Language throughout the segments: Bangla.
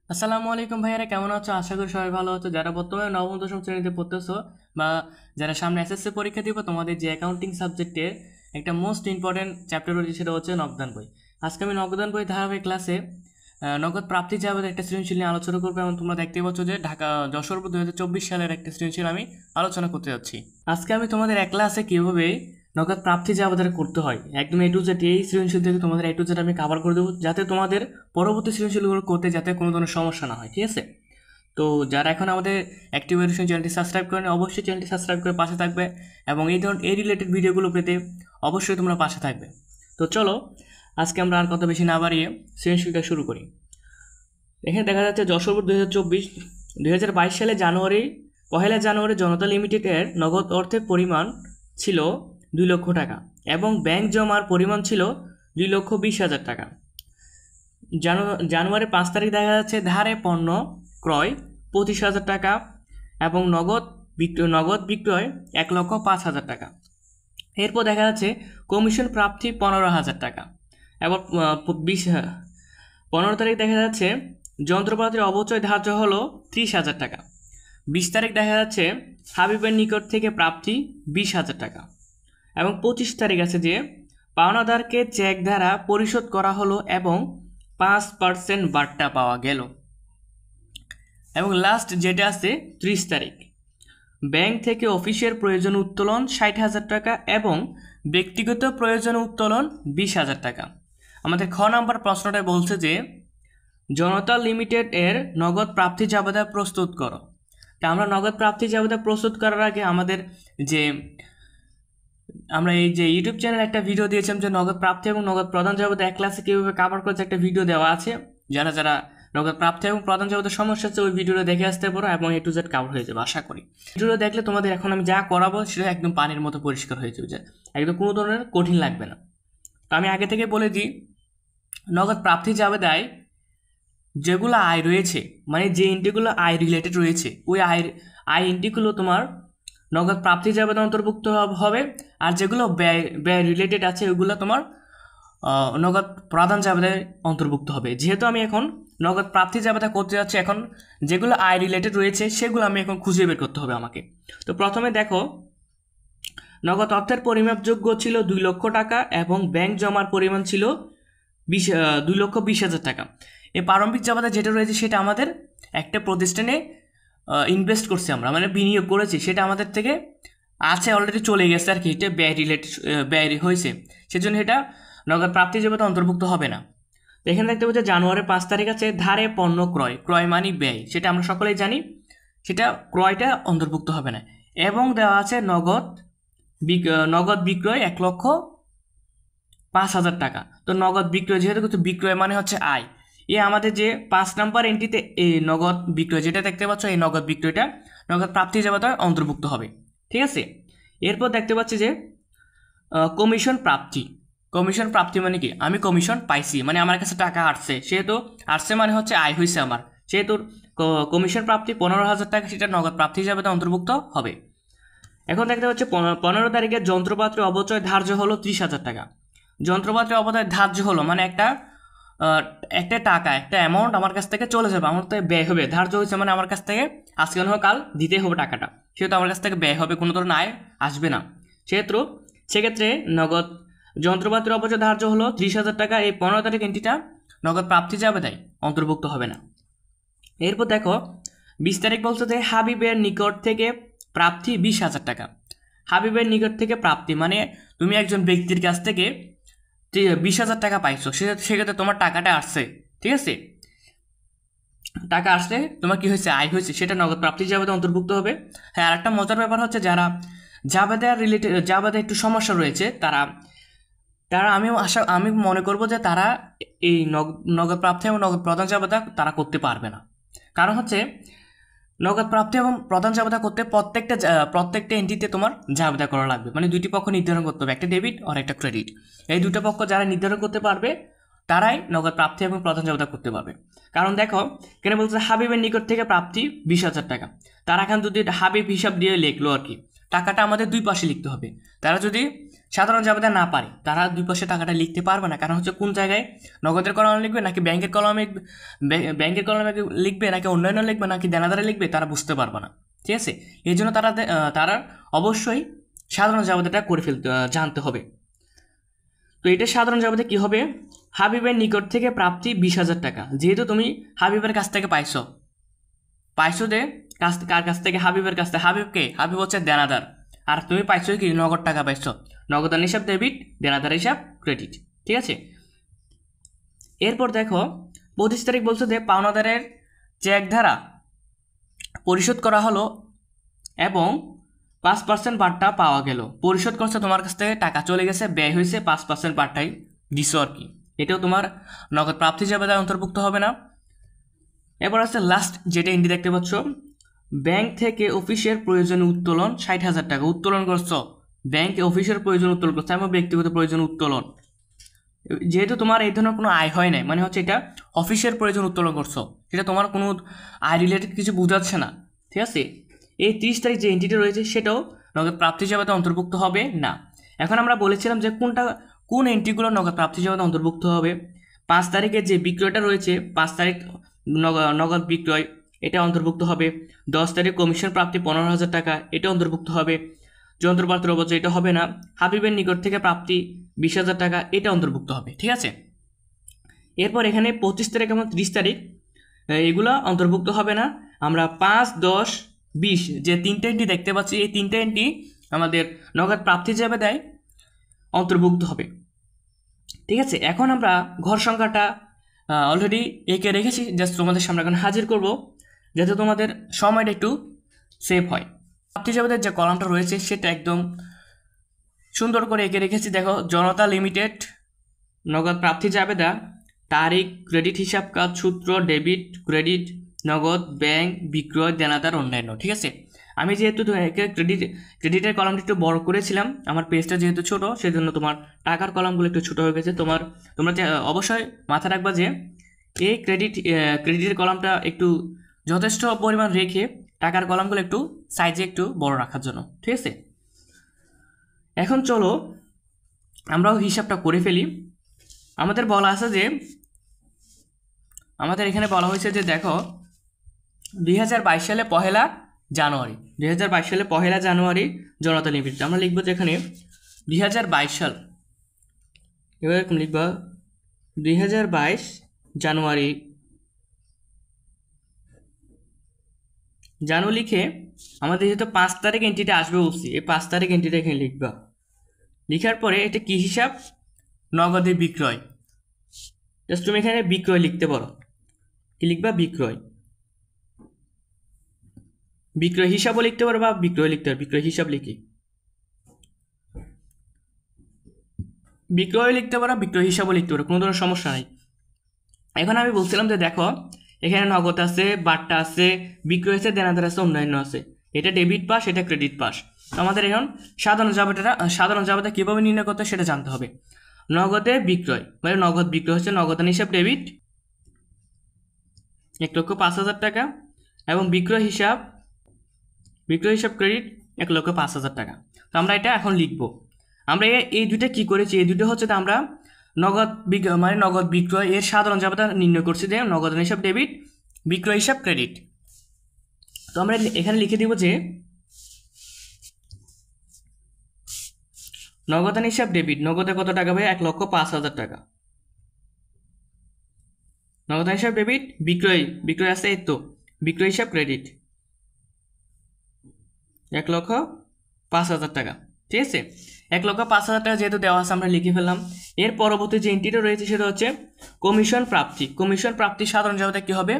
আসসালামু আলাইকুম ভাইয়ারা, কেমন আছো? আশা করি সবাই ভালো আছো। যারা বর্তমানে নবম দশম শ্রেণীতে পড়তেছো বা যারা সামনে এসএসসি পরীক্ষা দিব, তোমাদের যে অ্যাকাউন্টিং সাবজেক্টের একটা মোস্ট ইম্পর্টেন্ট চ্যাপ্টার রয়েছে, সেটা হচ্ছে নগদান বই। আজকে আমি নগদান বই ধারাবাহিক ক্লাসে নগদ প্রাপ্তি যাবে একটা সৃজনশীল নিয়ে আলোচনা করবো। এবং তোমরা দেখতে পাচ্ছ যে ঢাকা যশোর 2024 সালের একটা সৃজনশীল আমি আলোচনা করতে যাচ্ছি। আজকে আমি তোমাদের এক ক্লাসে কীভাবে নগদ প্রাপ্তি যে আমাদের করতে হয় একদম এ টু জেড, এই সৃজনশীল থেকে তোমাদের এ টু জেড আমি কভার করে দেবো, যাতে তোমাদের পরবর্তী সৃজনশীলগুলো করতে যাতে কোনো ধরনের সমস্যা না হয়। ঠিক আছে? তো যারা এখন আমাদের অ্যাক্টিভ এডুকেশন চ্যানেলটি সাবস্ক্রাইব করেন, অবশ্যই চ্যানেলটি সাবস্ক্রাইব করে পাশে থাকবে এবং এই রিলেটেড ভিডিওগুলো পেতে অবশ্যই তোমরা পাশে থাকবে। তো চলো আজকে আমরা আর কথা বেশি না বাড়িয়ে সৃজনশীলটা শুরু করি। এখানে দেখা যাচ্ছে যশোর 2022 সালে পহেলা জানুয়ারি জনতা লিমিটেডের নগদ অর্থের পরিমাণ ছিল 2 লক্ষ টাকা এবং ব্যাংক জমার পরিমাণ ছিল 2,20,000 টাকা। জানুয়ারি 5 তারিখ দেখা যাচ্ছে ধারে পণ্য ক্রয় 25,000 টাকা এবং নগদ বিক্রয় 1,05,000 টাকা। এরপর দেখা যাচ্ছে কমিশন প্রাপ্তি 15,000 টাকা এবং 15 তারিখ দেখা যাচ্ছে যন্ত্রপাতির অবচয় ধার্য হলো 30,000 টাকা। 20 তারিখ দেখা যাচ্ছে হাবিবের নিকট থেকে প্রাপ্তি 20,000 টাকা এবং 25 তারিখ আছে যে পাওনাদারকে চেক দ্বারা পরিশোধ করা হলো এবং 5% বার্তা পাওয়া গেল। এবং লাস্ট যেটা আছে 30 তারিখ ব্যাংক থেকে অফিসের প্রয়োজন উত্তোলন 60,000 টাকা এবং ব্যক্তিগত প্রয়োজন উত্তোলন 20,000 টাকা। আমাদের খ নাম্বার প্রশ্নটা বলছে যে জনতা লিমিটেড এর নগদ প্রাপ্তি জাবেদা প্রস্তুত করো। তা আমরা নগদ প্রাপ্তি জাবেদা প্রস্তুত করার আগে আমরা এই যে ইউটিউব চ্যানেল একটা ভিডিও দিয়েছিলাম যে নগদ প্রাপ্তি এবং নগদ প্রদান জাবেদা এক ক্লাসে কীভাবে কভার করেছে, একটা ভিডিও দেওয়া আছে। যারা যারা নগদ প্রাপ্তি এবং প্রদান জাবেদার সমস্যা আছে ওই ভিডিওটা দেখে আসতে পারো এবং এ টু জেড কভার হয়ে যাবে আশা করি। ভিডিওটা দেখলে তোমাদের এখন আমি যা করাবো সেটা একদম পানির মতো পরিষ্কার হয়ে যাবে, একদম কোনো ধরনের কঠিন লাগবে না। তো আমি আগে থেকে বলে দিই, নগদ প্রাপ্তি জাবেদায় যেগুলো আয় রয়েছে, মানে যে এন্ট্রিগুলো আয় রিলেটেড রয়েছে, ওই আয় এন্ট্রিগুলো তোমার নগদ প্রাপ্তি জাবেদা অন্তর্ভুক্ত হবে। আর যেগুলো ব্যয় রিলেটেড আছে ওইগুলো তোমার নগদ প্রদান জাবেদায় অন্তর্ভুক্ত হবে। যেহেতু আমি এখন নগদ প্রাপ্তি জাবেদা করতে যাচ্ছি, এখন যেগুলো আয় রিলেটেড রয়েছে সেগুলো আমি এখন খুঁজে বের করতে হবে আমাকে। তো প্রথমে দেখো, নগদ অর্থের পরিমাপযোগ্য ছিল 2 লক্ষ টাকা এবং ব্যাংক জমার পরিমাণ ছিল 2,20,000 টাকা। এই প্রারম্ভিক জাবেদা যেটা রয়েছে সেটা আমাদের একটা প্রতিষ্ঠানে ইনভেস্ট করছি আমরা, মানে বিনিয়োগ করেছি, সেটা আমাদের থেকে আছে অলরেডি চলে গেছে আর কি, এটা ব্যয় হয়েছে, সেজন্য এটা নগদ প্রাপ্তি জাবেদা অন্তর্ভুক্ত হবে না। এখানে দেখতে পাচ্ছি জানুয়ারি 5 তারিখ আছে ধারে পণ্য ক্রয় মানে ব্যয়, সেটা আমরা সকলেই জানি, সেটা ক্রয়টা অন্তর্ভুক্ত হবে না। এবং দেওয়া আছে নগদ বিক্রয় 1,05,000 টাকা। তো নগদ বিক্রয় যেহেতু বিক্রয় মানে হচ্ছে আয়, আমাদের যে 5 নাম্বার এন্ট্রিতে এই নগদ বিক্রয় যেটা দেখতে পাচ্ছ, এই নগদ বিক্রয়টা নগদ প্রাপ্তি জাবেদায় অন্তর্ভুক্ত হবে। ঠিক আছে? এরপর দেখতে পাচ্ছি যে কমিশন প্রাপ্তি মানে কি, আমি কমিশন পাইছি মানে আমার কাছে টাকা আসছে, সেহেতু আসছে মানে হচ্ছে আয় হয়েছে আমার, সেহেতু কমিশন প্রাপ্তি 15,000 টাকা, সেটা নগদ প্রাপ্তি জাবেদায় অন্তর্ভুক্ত হবে। এখন দেখতে পাচ্ছি 15 তারিখে যন্ত্রপাতির অবচয় ধার্য হলো 30,000 টাকা। যন্ত্রপাতির অবচয় ধার্য হলো মানে একটা টাকা, একটা অ্যামাউন্ট আমার কাছ থেকে চলে যাবে, আমার তো ব্যয় হবে, ধার্য হয়েছে মানে আমার কাছ থেকে আজকে না হোক কাল দিতেই হবে টাকাটা, সেহেতু আমার কাছ থেকে ব্যয় হবে, কোনো ধরনের আয় আসবে না। সেক্ষেত্রে নগদ যন্ত্রপাতির অবচয় ধার্য হলো 30,000 টাকা। এই 15 তারিখ এন্ট্রিটা নগদ প্রাপ্তি জাবেদায় অন্তর্ভুক্ত হবে না। এরপর দেখো 20 তারিখ বলছে যে হাবিবের নিকট থেকে প্রাপ্তি 20,000 টাকা। হাবিবের নিকট থেকে প্রাপ্তি মানে তুমি একজন ব্যক্তির কাছ থেকে 20,000 টাকা পাইছো, সেক্ষেত্রে তোমার টাকাটা আসছে। ঠিক আছে? টাকা আসলে তোমার কি হয়েছে, আয় হয়েছে, সেটা নগদ প্রাপ্তি জাবেদা অন্তর্ভুক্ত হবে। হ্যাঁ, আর একটা মজার ব্যাপার হচ্ছে যারা জাবেদা একটু সমস্যা রয়েছে, তারা আমি মনে করব যে তারা এই নগদ প্রাপ্তি এবং নগদ প্রদান জাবেদা তারা করতে পারবে না। কারণ হচ্ছে নগদ প্রাপ্তি এবং প্রদান জাবেদা করতে প্রত্যেকটা এন্ট্রিতে তোমার জাবেদা করা লাগবে, মানে দুইটি পক্ষ নির্ধারণ করতে হবে, একটা ডেবিট আর একটা ক্রেডিট। এই দুটো পক্ষ যারা নির্ধারণ করতে পারবে তারাই নগদ প্রাপ্তি এবং প্রদান জাবেদা করতে পারবে। কারণ দেখো কেন বলছে হাবিবের নিকট থেকে প্রাপ্তি 20,000 টাকা, তারা এখন যদি হাবিব হিসাব দিয়ে লিখলো আর কি, টাকাটা আমাদের দুই পাশে লিখতে হবে। তারা যদি সাধারণ জাবেদা না পারে, তারা দুই পাশে টাকাটা লিখতে পারবে না। কারণ হচ্ছে কোন জায়গায় নগদের কলমে লিখবে নাকি ব্যাংকের কলমে লিখবে নাকি অন্যান্য লিখবে নাকি দেনাদারে লিখবে, তারা বুঝতে পারবে না। ঠিক আছে, এই জন্য তারা অবশ্যই সাধারণ জাবেদাটা করে জানতে হবে। তো এটা সাধারণ জাবেদা কি হবে, হাবিবের নিকট থেকে প্রাপ্তি 20,000 টাকা। যেহেতু তুমি হাবিবের কাছ থেকে পাইছো যে কার কাছ থেকে, হাবিবের কাছ থেকে। হাবিব হচ্ছে দেনাদার, আর তুমি পাইছো কি নগদ টাকা পাইছো। নগদান হিসাব ডেবিট, দেনাদার হিসাব ক্রেডিট। ঠিক আছে, এরপর দেখো 25 তারিখ বলছো যে পাওনাদারের চেক ধারা পরিশোধ করা হলো এবং 5% বারটা পাওয়া গেল। পরিশোধ করছে, তোমার কাছ থেকে টাকা চলে গেছে, ব্যয় হয়েছে, 5% বারটাই দিছো আর কি। এটাও তোমার নগদ প্রাপ্তি জাবেদায় অন্তর্ভুক্ত হবে না। এবার আছে লাস্ট যেটা এন্ট্রি দেখতে পাচ্ছ, ব্যাংক থেকে অফিসের প্রয়োজনে উত্তোলন 60,000 টাকা। উত্তোলন করছো, ব্যাংকে অফিসের প্রয়োজন উত্তোলন করছো এবং ব্যক্তিগত প্রয়োজন উত্তোলন। যেহেতু তোমার এই ধরনের কোনো আয় হয় নাই, মানে হচ্ছে এটা অফিসের প্রয়োজন উত্তোলন করছো, সেটা তোমার কোনো আয় রিলেটেড কিছু বোঝাচ্ছে না। ঠিক আছে, এই 30 তারিখ যে এন্ট্রিটা রয়েছে সেটাও নগদ প্রাপ্তি জাবেদায় অন্তর্ভুক্ত হবে না। এখন আমরা বলেছিলাম যে কোন এন্ট্রিগুলো নগদ প্রাপ্তি জাবেদায় অন্তর্ভুক্ত হবে। 5 তারিখে যে বিক্রয়টা রয়েছে, 5 তারিখ নগদ বিক্রয়, এটা অন্তর্ভুক্ত হবে। 10 তারিখ কমিশন প্রাপ্তি 15,000 টাকা, এটা অন্তর্ভুক্ত হবে। যন্ত্রপাতির অবচয় এটা হবে না। হাবিবের নিকট থেকে প্রাপ্তি 20,000 টাকা, এটা অন্তর্ভুক্ত হবে। ঠিক আছে, এরপর এখানে 25 তারিখ এবং 30 তারিখ এগুলো অন্তর্ভুক্ত হবে না। আমরা 5, 10, 20 যে তিনটে এন্ট্রি দেখতে পাচ্ছি, এই তিনটে এন্ট্রি আমাদের নগদ প্রাপ্তি জাবেদায় অন্তর্ভুক্ত হবে। ঠিক আছে, এখন আমরা ঘর সংখ্যাটা অলরেডি এঁকে রেখেছি, জাস্ট তোমাদের সামনে এখন হাজির করব যাতে তোমাদের সময়টা একটু সেভ হয়। প্রাপ্তি জাবেদার যে কলামটা রয়েছে সেটা একদম সুন্দর করে এঁকে রেখেছি। দেখো, জনতা লিমিটেড নগদ প্রাপ্তি জাবেদা, তারিখ, ক্রেডিট হিসাব কাজ, সূত্র, ডেবিট, ক্রেডিট, নগদ, ব্যাংক, বিক্রয়, দেনাদার, অন্যান্য। ঠিক আছে, আমি যেহেতু ক্রেডিটের কলামটা একটু বড় করেছিলাম, আমার পেজটা যেহেতু ছোট, সেজন্য তোমার টাকার কলামগুলো একটু ছোট হয়ে গেছে। তোমরা অবশ্যই মাথায় রাখবা যে এই ক্রেডিটের কলামটা একটু যথেষ্ট পরিমাণ রেখে টাকার কলামগুলো একটু সাইজে একটু বড় রাখার জন্য। ঠিক আছে, এখন চলো আমরাও হিসাবটা করে ফেলি। আমাদের বলা আছে যে, আমাদের এখানে বলা হয়েছে যে দেখো 2022 সালে 1 জানুয়ারি 2022 সালে 1 জানুয়ারি জনতা লিমিটেড। আমরা লিখবো যে এখানে 2022 সাল, এবার এরকম লিখবা 2022 জানুয়ারি লিখে আমাদের যেহেতু 5 তারিখ এন্ট্রিটা আসবে বলছি, এই 5 তারিখ এন্ট্রিটা এখানে লিখবা। লিখার পরে এটা কি হিসাব, নগদে বিক্রয়। জাস্ট তুমি এখানে বিক্রয় লিখতে পারো, কি লিখবা, বিক্রয় হিসাবও লিখতে পারো বা বিক্রয় লিখতে পারো। বিক্রয় হিসাব লিখি, বিক্রয় লিখতে পারো, বিক্রয় হিসাবও লিখতে পারো, কোনো ধরনের সমস্যা নাই। এখন আমি বলছিলাম যে দেখো এখানে নগদ আছে, বাট্টা আছে, বিক্রয় আছে, দেনাদার আছে, অন্যান্য আছে। এটা ডেবিট পাস, এটা ক্রেডিট পাস। আমাদের এখন সাধারণ জাবেদা কীভাবে নির্ণয় করতে সেটা জানতে হবে। নগদে বিক্রয় মানে নগদ বিক্রয় হচ্ছে নগদান হিসাব ডেবিট 1,05,000 টাকা, এবং বিক্রয় হিসাব ক্রেডিট 1,05,000 টাকা। তো আমরা এটা এখন লিখবো। আমরা এই দুইটা কি করেছি, এই দুটো হচ্ছে আমরা নগদ বিক্রয় এর সাধারণ জাবেদা নির্ণয় করছি যে নগদান হিসাব ডেবিট, বিক্রয় হিসাব ক্রেডিট। তো আমরা এখানে লিখে দিব যে নগদান হিসাব ডেবিট, নগদে কত টাকা ভাই, 1,05,000 টাকা। নগদান হিসাব ডেবিট, বিক্রয় আছে এই তো, বিক্রয় হিসাব ক্রেডিট 1,05,000 টাকা। ঠিক আছে, 1,05,000 টাকা যেহেতু দেওয়া আছে আমরা লিখে ফেললাম। এর পরবর্তী যে এন্ট্রিটা রয়েছে সেটা হচ্ছে কমিশন প্রাপ্তি সাধারণ জাবেদা কি হবে,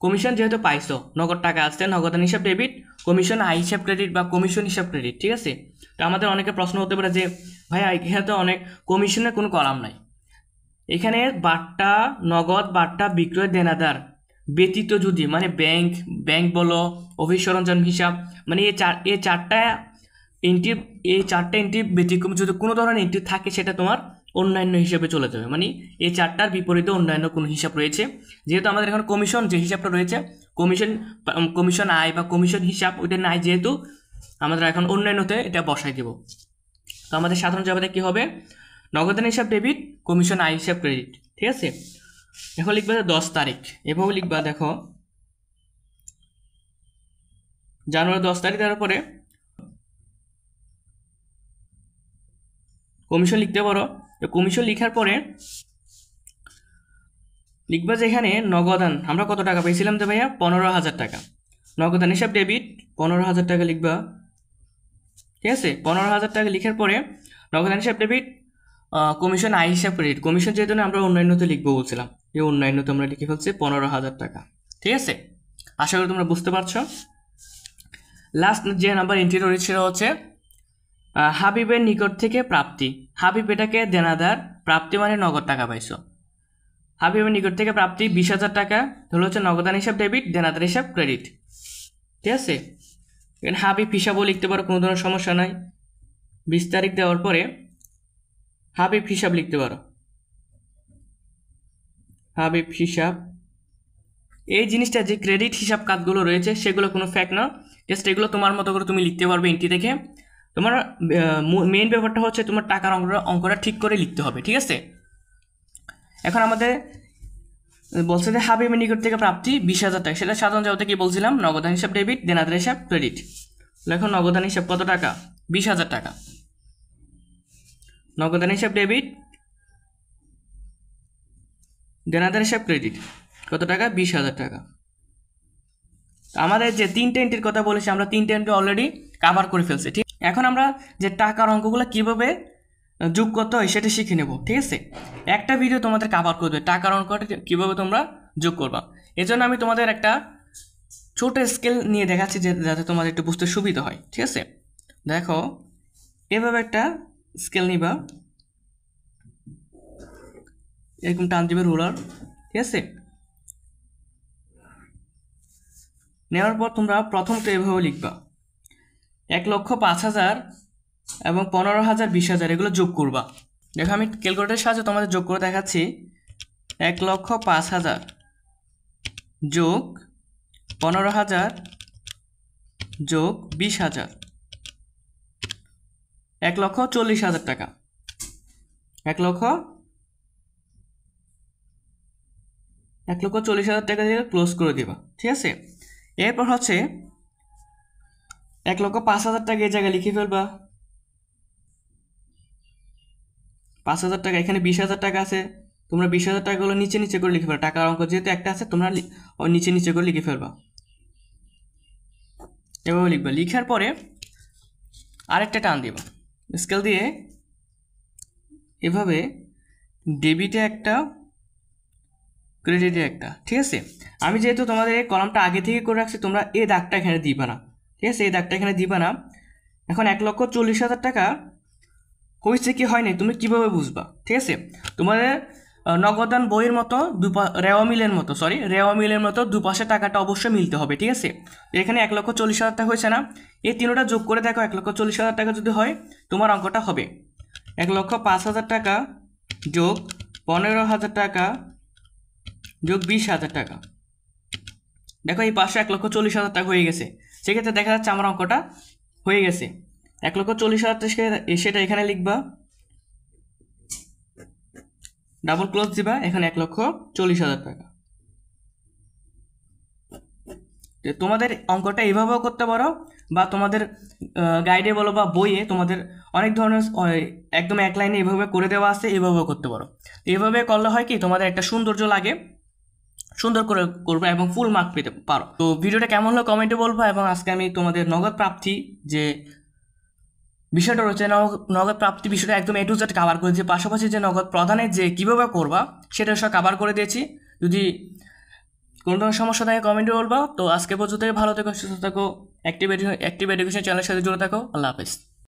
কমিশন যেহেতু পাইছো, নগদ টাকা আসছে, নগদান হিসাব ডেবিট, কমিশন আয় হিসাব ক্রেডিট বা কমিশন হিসাব ক্রেডিট। ঠিক আছে, তো আমাদের অনেকে প্রশ্ন হতে পারে যে ভাই এখানে তো অনেক কমিশনের কোনো কলাম নাই। এখানে নগদ বাট্টা, বিক্রয়, দেনাদার ব্যতীত যদি মানে ব্যাংক বলো, অফিস সরঞ্জাম হিসাব, মানে এই চারটা এন্ট্রি ব্যতিক্রম যদি কোনো ধরনের এন্ট্রি থাকে সেটা তোমার অন্যান্য হিসাবে চলে যাবে। মানে এই চারটার বিপরীতে অন্যান্য কোনো হিসাব রয়েছে। যেহেতু আমাদের এখন কমিশন যে হিসাবটা রয়েছে, কমিশন আয় বা কমিশন হিসাব ওইটা নাই, যেহেতু আমাদের এখন অন্যান্যতে এটা বসাই দিব। তো আমাদের সাধারণ জবাবে কি হবে, নগদান হিসাব ডেবিট, কমিশন আয় হিসাব ক্রেডিট। ঠিক আছে, এখন লিখবা 10 তারিখ, এভাবে লিখবা। দেখো জানুয়ারি 10 তারিখ, তারপরে কমিশন লিখতে পারো। কমিশন লিখার পরে লিখবা যে এখানে নগদান আমরা কত টাকা পেয়েছিলাম, যে ভাইয়া 15,000 টাকা। নগদান হিসাব ডেবিট 15,000 টাকা লিখবা। ঠিক আছে, 15,000 টাকা লিখার পরে নগদান হিসাব ডেবিট, কমিশন আয় হিসাব ক্রেডিট। কমিশন যেহেতু আমরা অন্যান্যতে লিখবো বলছিলাম, এই অন্যান্যতে আমরা লিখে ফেলছি 15,000 টাকা। ঠিক আছে, আশা করি তোমরা বুঝতে পারছো। লাস্ট যে নাম্বার এন্ট্রি রয়েছে সেটা হচ্ছে হাবিবের নিকট থেকে প্রাপ্তি। হাবিব এটাকে দেনাদার, প্রাপ্তি মানে নগদ টাকা পাইছো। হাবিবের নিকট থেকে প্রাপ্তি 20,000 টাকা, তাহলে হচ্ছে নগদান হিসাব ডেবিট, দেনাদার হিসাব ক্রেডিট। ঠিক আছে, এখানে হাবিব হিসাবও লিখতে পারো, কোনো ধরনের সমস্যা নাই। 20 তারিখ দেওয়ার পরে হাবিব হিসাব লিখতে পারো, হাবিব হিসাব। এই জিনিসটা যে ক্রেডিট হিসাব কাজগুলো রয়েছে সেগুলো কোনো ফ্যাক্ট না, জাস্ট এগুলো তোমার মতো করে তুমি লিখতে পারবে এন্ট্রি দেখে। তোমার মেইন ব্যাপারটা হচ্ছে তোমার টাকার অঙ্কটা ঠিক করে লিখতে হবে। ঠিক আছে, এখন আমাদের বলছে যে হাবিবের নিকট থেকে প্রাপ্তি 20,000 টাকা, সেটা সাধারণ জগতে কি বলছিলাম, নগদান হিসাব ডেবিট, দেনাদার হিসাব ক্রেডিট। এখন নগদান হিসাব কত টাকা, 20,000 টাকা। নগদান হিসাব ডেবিট, দেনাদার হিসাব ক্রেডিট কত টাকা, 20,000 টাকা। আমাদের যে 3টে এন্ট্রির কথা বলেছি, আমরা 3টে এন্ট্রি অলরেডি কাভার করে ফেলছি। ঠিক, এখন আমরা যে টাকার অঙ্কগুলো কিভাবে যোগ করতে হয় সেটা শিখে নেব। ঠিক আছে, একটা ভিডিও তোমাদের কাভার করবে টাকার অঙ্কটা কীভাবে তোমরা যোগ করবা। এজন্য আমি তোমাদের একটা ছোট স্কেল নিয়ে দেখাচ্ছি যাতে তোমাদের একটু বুঝতে সুবিধা হয়। ঠিক আছে, দেখো এভাবে একটা স্কেল নিবা, এরকম টান দিবে রুলার। ঠিক আছে, নেওয়ার পর তোমরা প্রথমত এভাবে লিখবা 1,05,000 এবং 15,000, 20,000 এগুলো যোগ করবা। দেখো আমি ক্যালকুলেটরের সাহায্যে তোমাদের যোগ করে দেখাচ্ছি। 1,05,000 যোগ 15,000 যোগ 20,000, 1,40,000 টাকা। 1,40,000 টাকা দিয়ে ক্লোজ করে দিবা। ঠিক আছে, এরপর হচ্ছে 1,05,000 টাকা এই জায়গায় লিখে ফেলবা। 5,000 টাকা, এখানে 20,000 টাকা আছে, তোমরা 20,000 টাকাগুলো নিচে নিচে করে লিখে ফেলবা। টাকার অঙ্ক যেহেতু একটা আছে তোমরা নিচে নিচে করে লিখে ফেলবা। এভাবে লিখবা। লিখার পরে আরেকটা টান দিবা স্কেল দিয়ে, এভাবে ডেবিটে একটা, ক্রেডিটে একটা। ঠিক আছে, আমি যেহেতু তোমাদের এই কলামটা আগে থেকে করে রাখছি, তোমরা এই দাগটা এখানে দিবা না। ঠিক আছে, এই দাগটা এখানে দিবা না। এখন 1,40,000 টাকা হয়েছে কি হয়নি তুমি কিভাবে বুঝবা। ঠিক আছে, তোমাদের নগদান বইয়ের মতো রেওয়া মিলের মতো দুপাশে টাকাটা অবশ্যই মিলতে হবে। ঠিক আছে, এখানে 1,40,000 টাকা হয়েছে না, এই তিনটা যোগ করে দেখো 1,40,000 টাকা যদি হয় তোমার অঙ্কটা হবে 1,05,000 টাকা যোগ 15,000 টাকা যোগ 20,000 টাকা। দেখো এই পাশে 1,40,000 টাকা হয়ে গেছে, সেক্ষেত্রে দেখা যাচ্ছে আমার অঙ্কটা হয়ে গেছে। 1,40,000 টাকা সেটা এখানে লিখবা, ডাবল ক্লোজ দিবা, এখানে 1,40,000 টাকা। তোমাদের অঙ্কটা এইভাবেও করতে পারো, বা তোমাদের গাইডে বলো বা বইয়ে তোমাদের অনেক ধরনের একদম এক লাইনে এইভাবে করে দেওয়া আছে, এইভাবেও করতে পারো। এইভাবে করলে হয় কি তোমাদের একটা সৌন্দর্য লাগে, সুন্দর করে করবে এবং ফুল মার্ক পেতে পারো। তো ভিডিওটা কেমন হলো কমেন্টে বলবো। এবং আজকে আমি তোমাদের নগদ প্রাপ্তি যে বিষয়টা রয়েছে, নগদ প্রাপ্তি বিষয়টা একদম A to Z কাভার করেছি, পাশাপাশি যে নগদ প্রদানের যে কীভাবে করবা সেটা সব কাভার করে দিয়েছি। যদি কোনো ধরনের সমস্যা থাকে কমেন্টে বলবো। তো আজকে পর্যন্ত ভালো থেকো, সুস্থ থাকো, অ্যাক্টিভ এডুকেশন চ্যানেলের সাথে জুড়ে থাকো। আল্লাহ হাফেজ।